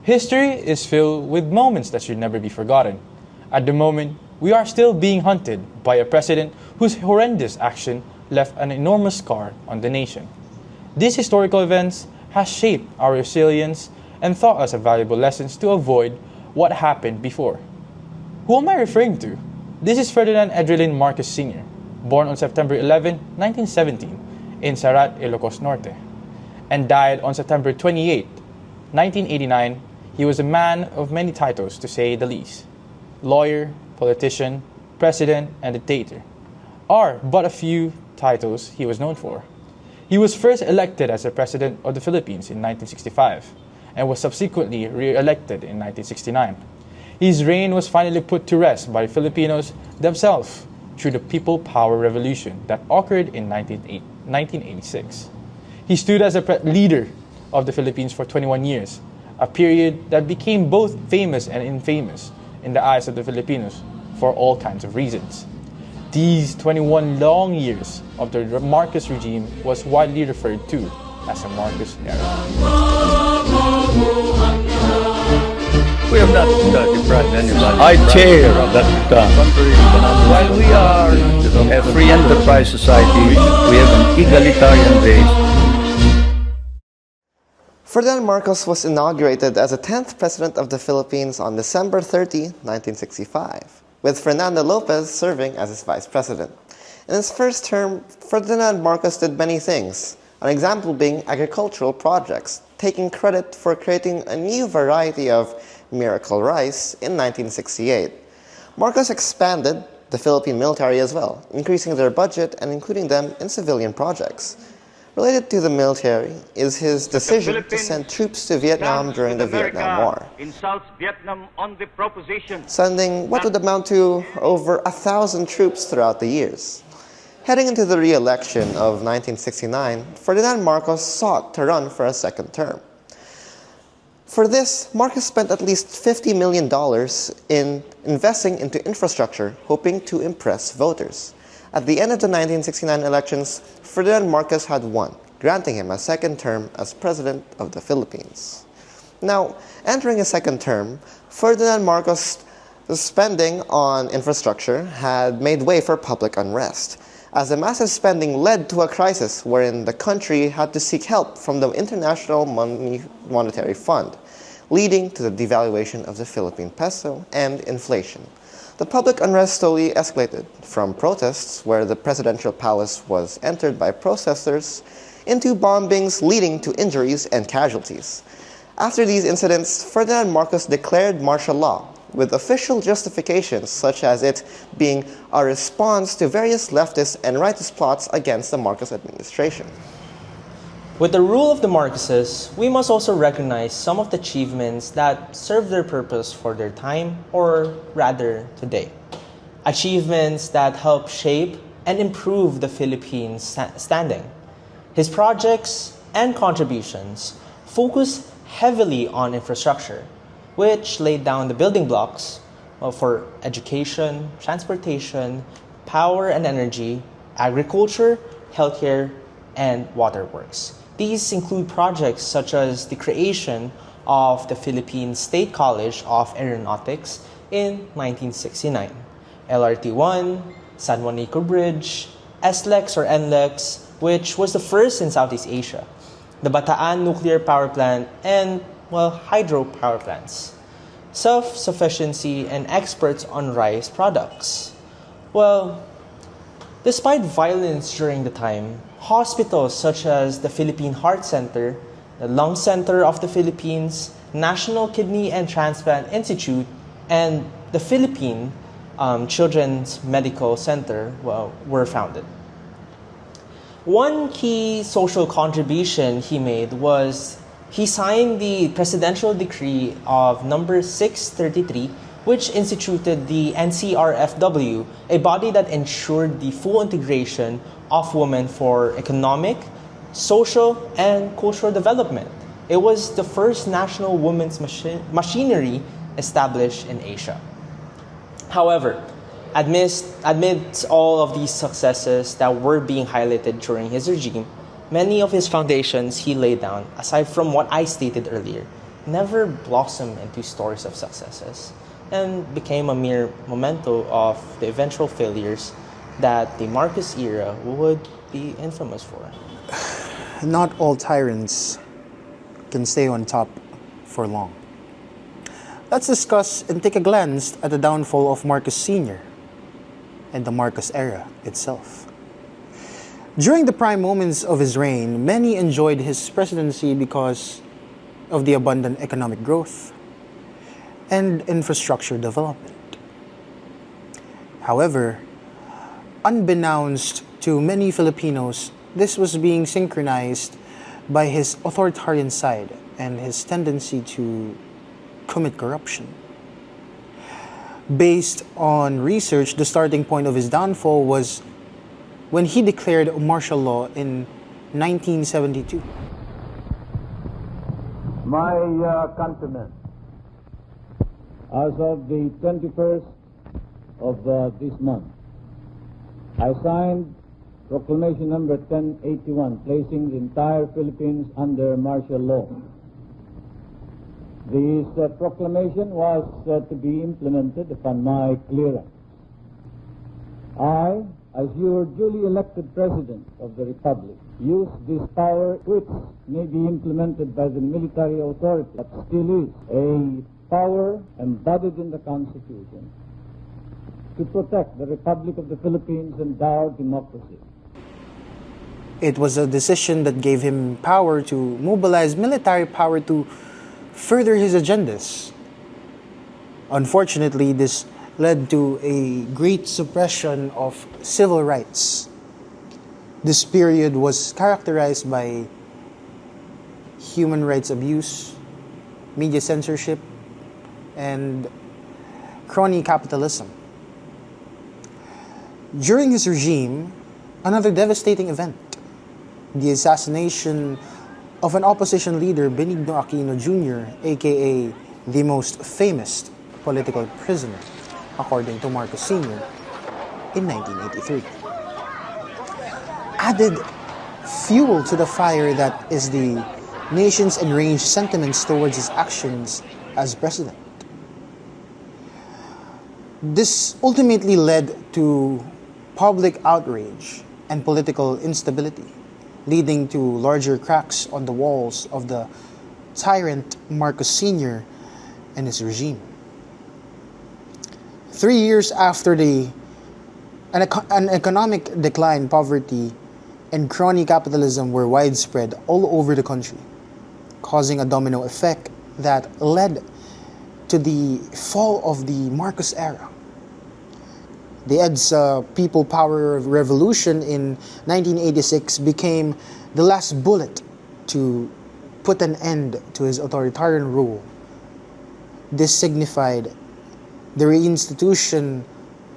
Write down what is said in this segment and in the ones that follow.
History is filled with moments that should never be forgotten. At the moment, we are still being hunted by a president whose horrendous action left an enormous scar on the nation. These historical events have shaped our resilience and taught us valuable lessons to avoid what happened before. Who am I referring to? This is Ferdinand Edrelin Marcos Sr., born on September 11, 1917, in Sarat, Ilocos Norte, and died on September 28, 1989. He was a man of many titles, to say the least. Lawyer, politician, president, and dictator are but a few titles he was known for. He was first elected as the President of the Philippines in 1965 and was subsequently re-elected in 1969. His reign was finally put to rest by Filipinos themselves through the People Power Revolution that occurred in 1986. He stood as a leader of the Philippines for 21 years, a period that became both famous and infamous in the eyes of the Filipinos for all kinds of reasons. These 21 long years of the Marcos regime was widely referred to as the Marcos era. We have not deprived anybody. I chair that while we are a free enterprise society, we have an egalitarian base. Ferdinand Marcos was inaugurated as the 10th President of the Philippines on December 30, 1965, with Fernando Lopez serving as his Vice President. In his first term, Ferdinand Marcos did many things, an example being agricultural projects, taking credit for creating a new variety of miracle rice in 1968. Marcos expanded the Philippine military as well, increasing their budget and including them in civilian projects. Related to the military is his decision to send troops to Vietnam during the Vietnam War, sending what would amount to over 1,000 troops throughout the years. Heading into the re-election of 1969, Ferdinand Marcos sought to run for a second term. For this, Marcos spent at least $50 million in investing into infrastructure, hoping to impress voters. At the end of the 1969 elections, Ferdinand Marcos had won, granting him a second term as President of the Philippines. Now, entering a second term, Ferdinand Marcos' spending on infrastructure had made way for public unrest, as the massive spending led to a crisis wherein the country had to seek help from the International Monetary Fund, leading to the devaluation of the Philippine peso and inflation. The public unrest slowly escalated from protests, where the presidential palace was entered by protesters, into bombings leading to injuries and casualties. After these incidents, Ferdinand Marcos declared martial law, with official justifications such as it being a response to various leftist and rightist plots against the Marcos administration. With the rule of the Marcoses, we must also recognize some of the achievements that served their purpose for their time, or rather today. Achievements that help shape and improve the Philippines' standing. His projects and contributions focus heavily on infrastructure, which laid down the building blocks for education, transportation, power and energy, agriculture, healthcare, and waterworks. These include projects such as the creation of the Philippine State College of Aeronautics in 1969, LRT-1, San Juanico Bridge, SLEX or NLEX, which was the first in Southeast Asia, the Bataan Nuclear Power Plant, and, hydro power plants. Self-sufficiency and experts on rice products. Despite violence during the time, hospitals such as the Philippine Heart Center, the Lung Center of the Philippines, National Kidney and Transplant Institute, and the Philippine Children's Medical Center were founded. One key social contribution he made was he signed the Presidential Decree of number 633, which instituted the NCRFW, a body that ensured the full integration of women for economic, social, and cultural development. It was the first national women's machinery established in Asia. However, amidst all of these successes that were being highlighted during his regime, many of his foundations he laid down, aside from what I stated earlier, never blossomed into stories of successes and became a mere memento of the eventual failures that the Marcos era would be infamous for. Not all tyrants can stay on top for long. Let's discuss and take a glance at the downfall of Marcos Sr. and the Marcos era itself. During the prime moments of his reign, many enjoyed his presidency because of the abundant economic growth and infrastructure development. However, unbeknownst to many Filipinos, this was being synchronized by his authoritarian side and his tendency to commit corruption. Based on research, the starting point of his downfall was when he declared martial law in 1972. My countrymen, as of the 21st of this month, I signed Proclamation number 1081, placing the entire Philippines under martial law. This proclamation was to be implemented upon my clearance. I, as your duly elected President of the Republic, use this power which may be implemented by the military authority, but still is a power embodied in the Constitution to protect the Republic of the Philippines and our democracy. It was a decision that gave him power to mobilize military power to further his agendas. Unfortunately, this led to a great suppression of civil rights. This period was characterized by human rights abuse, media censorship, and crony capitalism. During his regime, another devastating event, the assassination of an opposition leader, Benigno Aquino Jr., aka the most famous political prisoner, according to Marcos Sr., in 1983. Added fuel to the fire that is the nation's enraged sentiments towards his actions as president. This ultimately led to public outrage and political instability, leading to larger cracks on the walls of the tyrant Marcos Sr. and his regime. 3 years after an economic decline, poverty, and crony capitalism were widespread all over the country, causing a domino effect that led to the fall of the Marcos era. The EDSA People Power Revolution in 1986 became the last bullet to put an end to his authoritarian rule. This signified the reinstitution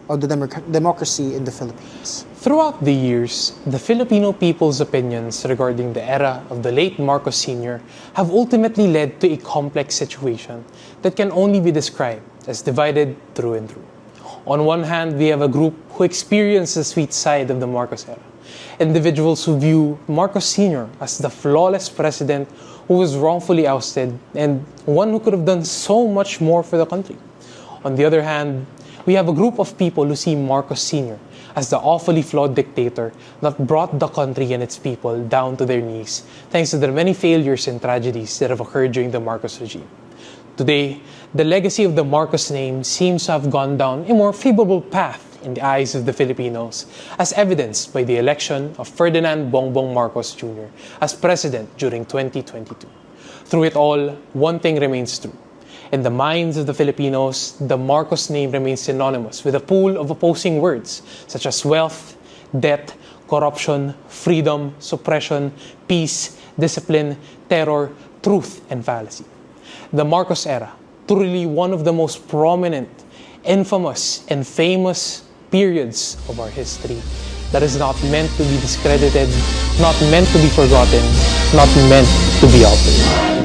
of the democracy in the Philippines. Throughout the years, the Filipino people's opinions regarding the era of the late Marcos Sr. have ultimately led to a complex situation that can only be described as divided through and through. On one hand, we have a group who experience the sweet side of the Marcos era. Individuals who view Marcos Sr. as the flawless president who was wrongfully ousted and one who could have done so much more for the country. On the other hand, we have a group of people who see Marcos Sr. as the awfully flawed dictator that brought the country and its people down to their knees thanks to the many failures and tragedies that have occurred during the Marcos regime. Today, the legacy of the Marcos name seems to have gone down a more favorable path in the eyes of the Filipinos, as evidenced by the election of Ferdinand Bongbong Marcos Jr. as president during 2022. Through it all, one thing remains true. In the minds of the Filipinos, the Marcos name remains synonymous with a pool of opposing words such as wealth, debt, corruption, freedom, suppression, peace, discipline, terror, truth, and fallacy. The Marcos era, truly one of the most prominent, infamous, and famous periods of our history that is not meant to be discredited, not meant to be forgotten, not meant to be altered.